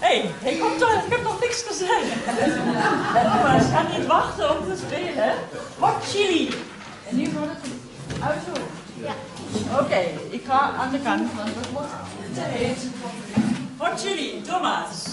Hey, kom toch, ik heb nog niks gezegd. Thomas, ga niet wachten om te spelen. Hot chili. En nu wordt het uitzoeken. Ja. Oké, ik ga aan de kant, want het wordt te heet. Hot chili, Thomas.